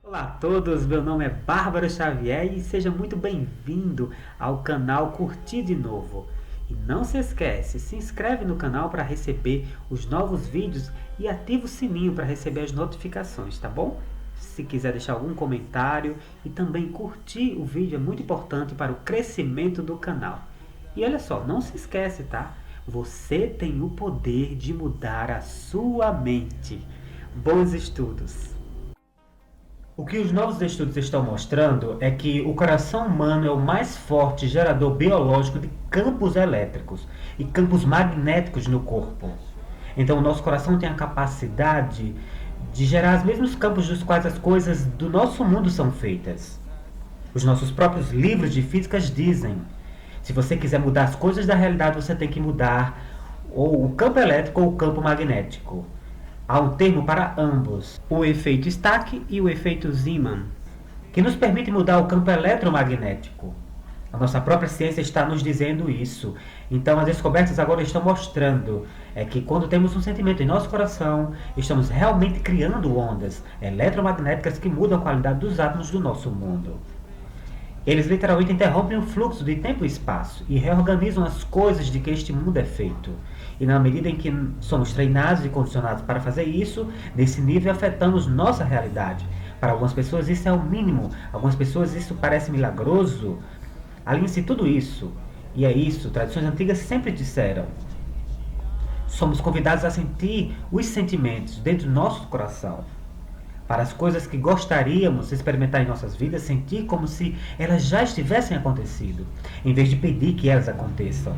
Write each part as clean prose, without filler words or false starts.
Olá a todos, meu nome é Bárbara Xavier e seja muito bem-vindo ao canal Curtir de Novo. E não se esquece, se inscreve no canal para receber os novos vídeos e ativa o sininho para receber as notificações, tá bom? Se quiser deixar algum comentário e também curtir o vídeo é muito importante para o crescimento do canal. E olha só, não se esquece, tá? Você tem o poder de mudar a sua mente. Bons estudos! O que os novos estudos estão mostrando é que o coração humano é o mais forte gerador biológico de campos elétricos e campos magnéticos no corpo. Então, o nosso coração tem a capacidade de gerar os mesmos campos dos quais as coisas do nosso mundo são feitas. Os nossos próprios livros de física dizem: se você quiser mudar as coisas da realidade, você tem que mudar ou o campo elétrico ou o campo magnético. Há um termo para ambos, o efeito Stack e o efeito Zeeman, que nos permite mudar o campo eletromagnético. A nossa própria ciência está nos dizendo isso. Então, as descobertas agora estão mostrando que quando temos um sentimento em nosso coração, estamos realmente criando ondas eletromagnéticas que mudam a qualidade dos átomos do nosso mundo. Eles literalmente interrompem o fluxo de tempo e espaço e reorganizam as coisas de que este mundo é feito. E na medida em que somos treinados e condicionados para fazer isso, nesse nível afetamos nossa realidade. Para algumas pessoas isso é o mínimo, algumas pessoas isso parece milagroso. Alinhe-se tudo isso. E é isso, tradições antigas sempre disseram. Somos convidados a sentir os sentimentos dentro do nosso coração. Para as coisas que gostaríamos de experimentar em nossas vidas, sentir como se elas já estivessem acontecido, em vez de pedir que elas aconteçam.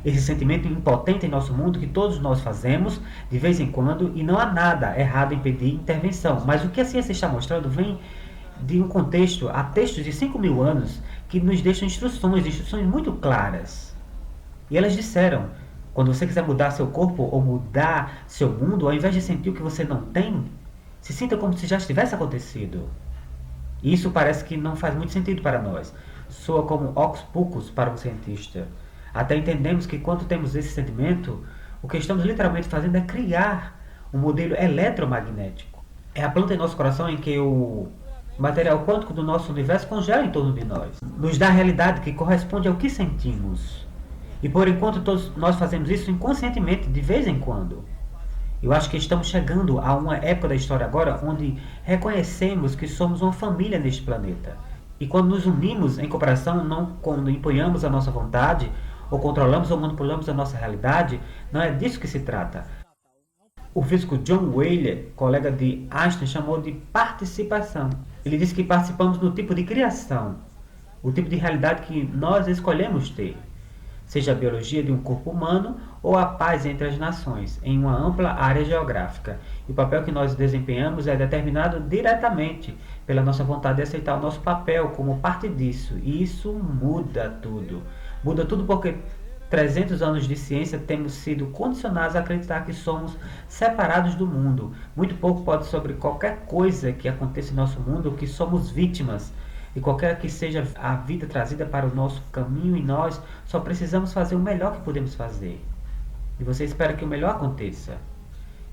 Esse sentimento impotente em nosso mundo que todos nós fazemos de vez em quando, e não há nada errado em pedir intervenção, mas o que a ciência está mostrando vem de um contexto, há textos de 5.000 anos que nos deixam instruções muito claras. E elas disseram: quando você quiser mudar seu corpo ou mudar seu mundo, ao invés de sentir o que você não tem, se sinta como se já tivesse acontecido. E isso parece que não faz muito sentido para nós. Soa como hocus pocus para um cientista. Até entendemos que quando temos esse sentimento, o que estamos literalmente fazendo é criar um modelo eletromagnético. É a planta em nosso coração em que o material quântico do nosso universo congela em torno de nós. Nos dá a realidade que corresponde ao que sentimos. E por enquanto todos nós fazemos isso inconscientemente, de vez em quando. Eu acho que estamos chegando a uma época da história agora onde reconhecemos que somos uma família neste planeta. E quando nos unimos em cooperação, não quando imponhamos a nossa vontade, ou controlamos ou manipulamos a nossa realidade, não é disso que se trata. O físico John Wheeler, colega de Einstein, chamou de participação. Ele disse que participamos do tipo de criação, o tipo de realidade que nós escolhemos ter. Seja a biologia de um corpo humano ou a paz entre as nações, em uma ampla área geográfica. E o papel que nós desempenhamos é determinado diretamente pela nossa vontade de aceitar o nosso papel como parte disso. E isso muda tudo. Muda tudo porque 300 anos de ciência temos sido condicionados a acreditar que somos separados do mundo. Muito pouco pode sobre qualquer coisa que aconteça em nosso mundo, que somos vítimas. E qualquer que seja a vida trazida para o nosso caminho, e nós só precisamos fazer o melhor que podemos fazer. E você espera que o melhor aconteça.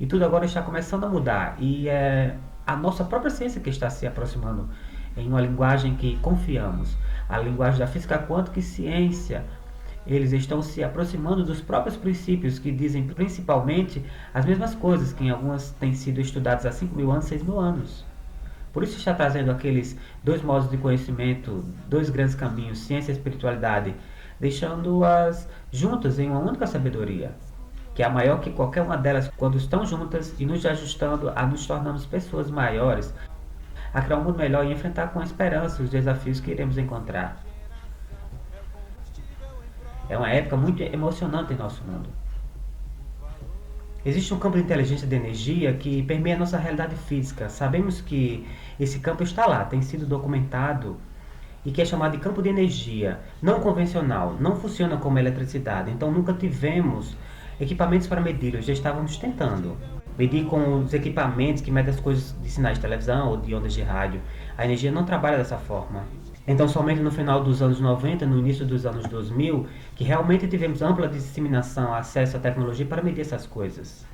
E tudo agora está começando a mudar. E é a nossa própria ciência que está se aproximando em uma linguagem que confiamos. A linguagem da física quântica e ciência. Eles estão se aproximando dos próprios princípios que dizem principalmente as mesmas coisas que em algumas têm sido estudadas há 5.000 anos, 6.000 anos. Por isso está trazendo aqueles dois modos de conhecimento, dois grandes caminhos, ciência e espiritualidade, deixando-as juntas em uma única sabedoria, que é maior que qualquer uma delas quando estão juntas e nos ajustando a nos tornarmos pessoas maiores, a criar um mundo melhor e enfrentar com esperança os desafios que iremos encontrar. É uma época muito emocionante em nosso mundo. Existe um campo de inteligência de energia que permeia a nossa realidade física. Sabemos que esse campo está lá, tem sido documentado, e que é chamado de campo de energia não convencional, não funciona como eletricidade, então nunca tivemos equipamentos para medi-lo, já estávamos tentando medir com os equipamentos que medem as coisas de sinais de televisão ou de ondas de rádio. A energia não trabalha dessa forma. Então somente no final dos anos 90, no início dos anos 2000, que realmente tivemos ampla disseminação, acesso à tecnologia para medir essas coisas.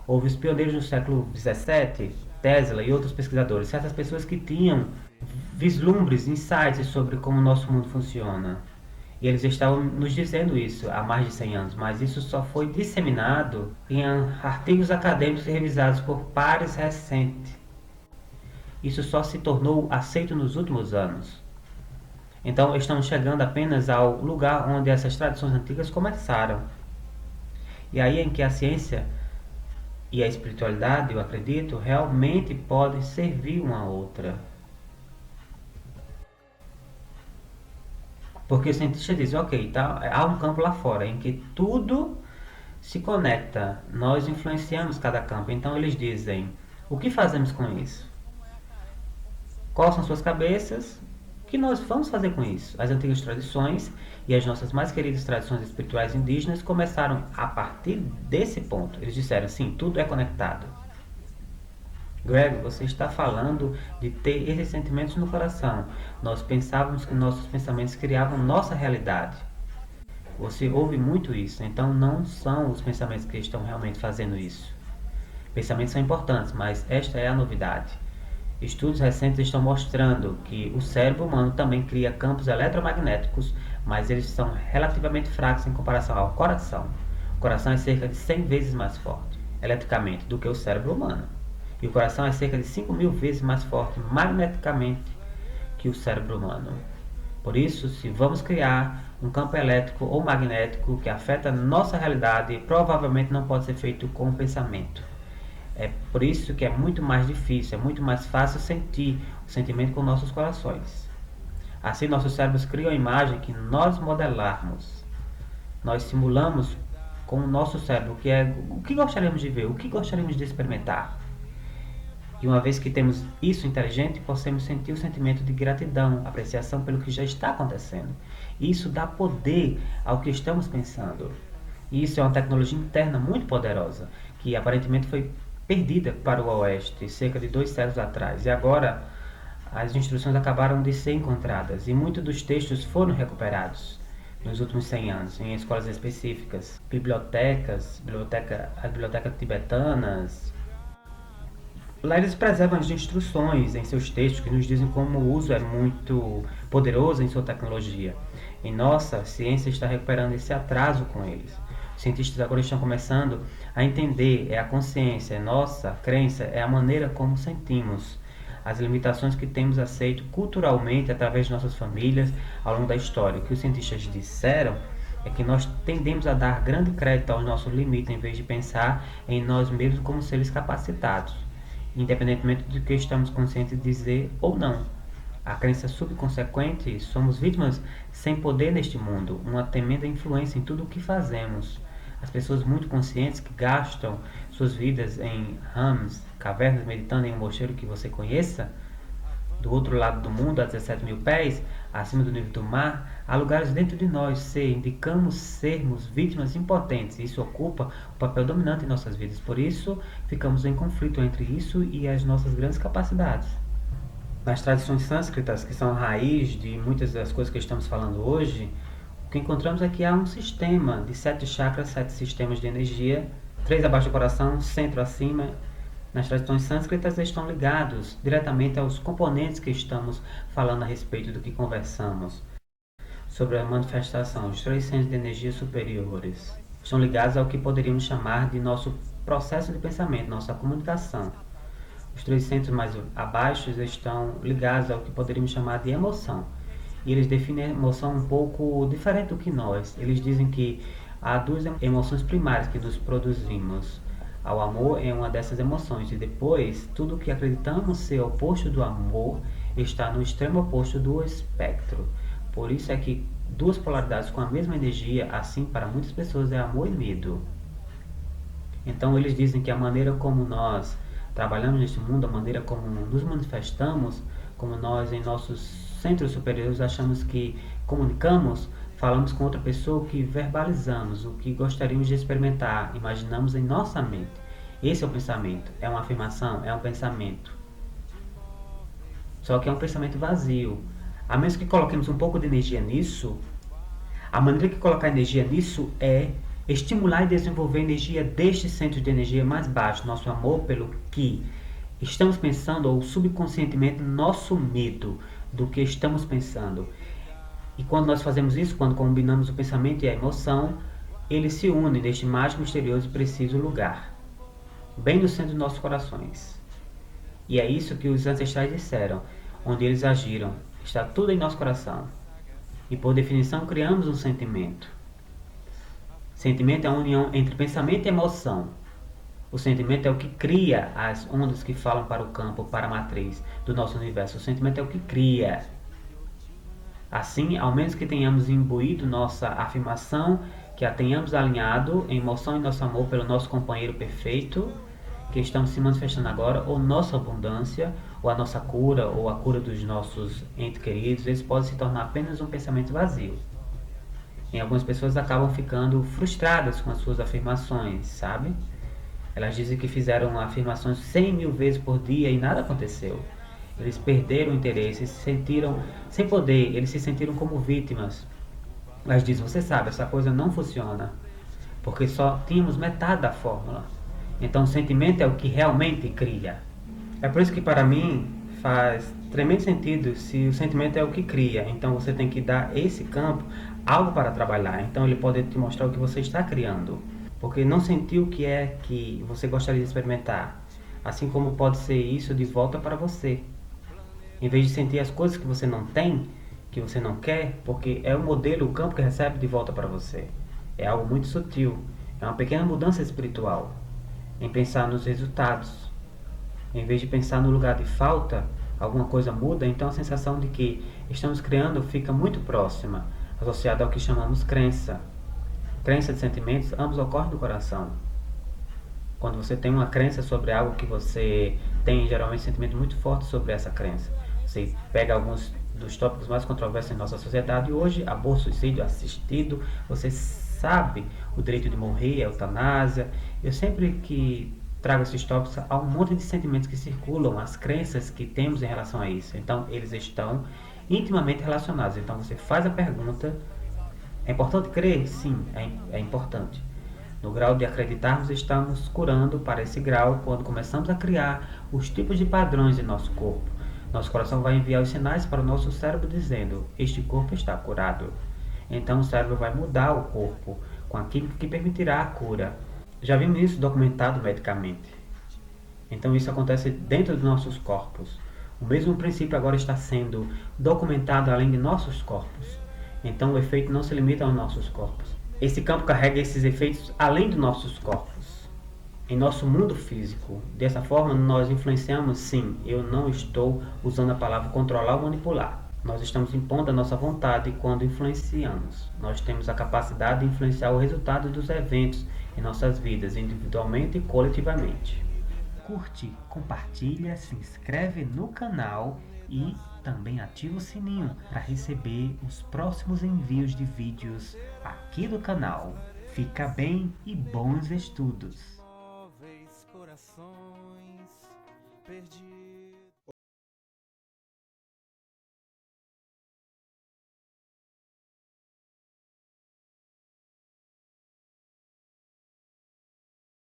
Houve os pioneiros no século XVII, Tesla e outros pesquisadores, certas pessoas que tinham vislumbres, insights sobre como o nosso mundo funciona. E eles estavam nos dizendo isso há mais de 100 anos, mas isso só foi disseminado em artigos acadêmicos revisados por pares recentes. Isso só se tornou aceito nos últimos anos. Então estamos chegando apenas ao lugar onde essas tradições antigas começaram. E aí em que a ciência e a espiritualidade, eu acredito, realmente podem servir uma a outra. Porque o cientista diz, ok, tá, há um campo lá fora em que tudo se conecta, nós influenciamos cada campo. Então eles dizem, o que fazemos com isso? Quais são suas cabeças? O que nós vamos fazer com isso? As antigas tradições e as nossas mais queridas tradições espirituais indígenas começaram a partir desse ponto. Eles disseram, sim, tudo é conectado. Greg, você está falando de ter esses sentimentos no coração. Nós pensávamos que nossos pensamentos criavam nossa realidade. Você ouve muito isso, então não são os pensamentos que estão realmente fazendo isso. Pensamentos são importantes, mas esta é a novidade. Estudos recentes estão mostrando que o cérebro humano também cria campos eletromagnéticos, mas eles são relativamente fracos em comparação ao coração. O coração é cerca de 100 vezes mais forte, eletricamente, do que o cérebro humano. E o coração é cerca de 5.000 vezes mais forte magneticamente que o cérebro humano. Por isso, se vamos criar um campo elétrico ou magnético que afeta nossa realidade, provavelmente não pode ser feito com o pensamento. É por isso que é muito mais difícil, é muito mais fácil sentir o sentimento com nossos corações. Assim, nossos cérebros criam a imagem que nós modelarmos. Nós simulamos com o nosso cérebro o que gostaríamos de ver, o que gostaríamos de experimentar. E uma vez que temos isso inteligente, podemos sentir o sentimento de gratidão, apreciação pelo que já está acontecendo. E isso dá poder ao que estamos pensando. E isso é uma tecnologia interna muito poderosa, que aparentemente foi perdida para o Oeste cerca de 2 séculos atrás. E agora as instruções acabaram de ser encontradas e muitos dos textos foram recuperados nos últimos 100 anos em escolas específicas, bibliotecas, as bibliotecas tibetanas. Lá eles preservam as instruções em seus textos que nos dizem como o uso é muito poderoso em sua tecnologia. E nossa ciência está recuperando esse atraso com eles. Os cientistas agora estão começando a entender, é a consciência, é nossa crença, é a maneira como sentimos, as limitações que temos aceito culturalmente através de nossas famílias ao longo da história. O que os cientistas disseram é que nós tendemos a dar grande crédito aos nossos limites em vez de pensar em nós mesmos como seres capacitados, independentemente do que estamos conscientes de dizer ou não. A crença subconsequente, somos vítimas sem poder neste mundo, uma tremenda influência em tudo o que fazemos. As pessoas muito conscientes que gastam suas vidas em rams, cavernas, meditando em um mosteiro que você conheça, do outro lado do mundo, a 17.000 pés, acima do nível do mar, há lugares dentro de nós, indicamos sermos vítimas impotentes. Isso ocupa o papel dominante em nossas vidas. Por isso, ficamos em conflito entre isso e as nossas grandes capacidades. Nas tradições sânscritas, que são a raiz de muitas das coisas que estamos falando hoje, o que encontramos é que há um sistema de 7 chakras, 7 sistemas de energia, 3 abaixo do coração, centro acima. Nas tradições sânscritas estão ligados diretamente aos componentes que estamos falando a respeito do que conversamos, sobre a manifestação, os 3 centros de energia superiores. Estão ligados ao que poderíamos chamar de nosso processo de pensamento, nossa comunicação. Os 3 centros mais abaixo estão ligados ao que poderíamos chamar de emoção. E eles definem a emoção um pouco diferente do que nós. Eles dizem que há 2 emoções primárias que nos produzimos. O amor é uma dessas emoções. E depois, tudo o que acreditamos ser oposto do amor está no extremo oposto do espectro. Por isso é que 2 polaridades com a mesma energia, assim para muitas pessoas, é amor e medo. Então eles dizem que a maneira como nós trabalhamos neste mundo, a maneira como nos manifestamos, como nós em nossos centros superiores achamos que comunicamos, falamos com outra pessoa, o que verbalizamos, o que gostaríamos de experimentar, imaginamos em nossa mente. Esse é o pensamento, é uma afirmação, é um pensamento. Só que é um pensamento vazio. A menos que coloquemos um pouco de energia nisso, a maneira de colocar energia nisso é estimular e desenvolver a energia deste centro de energia mais baixo, nosso amor pelo que estamos pensando, ou subconscientemente, nosso medo do que estamos pensando. E quando nós fazemos isso, quando combinamos o pensamento e a emoção, eles se unem neste mágico, misterioso e preciso lugar, bem no centro dos nossos corações. E é isso que os ancestrais disseram, onde eles agiram. Está tudo em nosso coração. E por definição criamos um sentimento. Sentimento é a união entre pensamento e emoção. O sentimento é o que cria as ondas que falam para o campo, para a matriz do nosso universo. O sentimento é o que cria. Assim, ao menos que tenhamos imbuído nossa afirmação, que a tenhamos alinhado em emoção e nosso amor pelo nosso companheiro perfeito, que estamos se manifestando agora, ou nossa abundância, ou a nossa cura, ou a cura dos nossos entes queridos, eles podem se tornar apenas um pensamento vazio. E algumas pessoas acabam ficando frustradas com as suas afirmações, sabe? Elas dizem que fizeram afirmações 100.000 vezes por dia e nada aconteceu. Eles perderam o interesse, se sentiram sem poder, eles se sentiram como vítimas. Elas dizem, você sabe, essa coisa não funciona, porque só tínhamos metade da fórmula. Então o sentimento é o que realmente cria. É por isso que para mim faz tremendo sentido se o sentimento é o que cria. Então você tem que dar esse campo algo para trabalhar. Então ele pode te mostrar o que você está criando. Porque não sentiu o que é que você gostaria de experimentar. Assim como pode ser isso de volta para você. Em vez de sentir as coisas que você não tem, que você não quer, porque é o modelo, o campo que recebe de volta para você. É algo muito sutil. É uma pequena mudança espiritual. Em pensar nos resultados. Em vez de pensar no lugar de falta, alguma coisa muda, então a sensação de que estamos criando fica muito próxima, associada ao que chamamos crença. Crença de sentimentos, ambos ocorrem no coração. Quando você tem uma crença sobre algo que você tem geralmente um sentimento muito forte sobre essa crença. Você pega alguns dos tópicos mais controversos em nossa sociedade hoje, aborto, suicídio assistido, você sabe o direito de morrer, a eutanásia. Eu sempre que trago esses tópicos, há um monte de sentimentos que circulam, as crenças que temos em relação a isso. Então, eles estão intimamente relacionados. Então, você faz a pergunta, é importante crer? Sim, é importante. No grau de acreditarmos, estamos curando para esse grau quando começamos a criar os tipos de padrões em nosso corpo. Nosso coração vai enviar os sinais para o nosso cérebro dizendo, este corpo está curado. Então o cérebro vai mudar o corpo com a química que permitirá a cura. Já vimos isso documentado medicamente. Então isso acontece dentro dos nossos corpos. O mesmo princípio agora está sendo documentado além de nossos corpos. Então o efeito não se limita aos nossos corpos. Esse campo carrega esses efeitos além dos nossos corpos, em nosso mundo físico. Dessa forma, nós influenciamos, sim, eu não estou usando a palavra controlar ou manipular. Nós estamos impondo a nossa vontade quando influenciamos. Nós temos a capacidade de influenciar o resultado dos eventos em nossas vidas, individualmente e coletivamente. Curte, compartilha, se inscreve no canal e também ativa o sininho para receber os próximos envios de vídeos aqui do canal. Fica bem e bons estudos!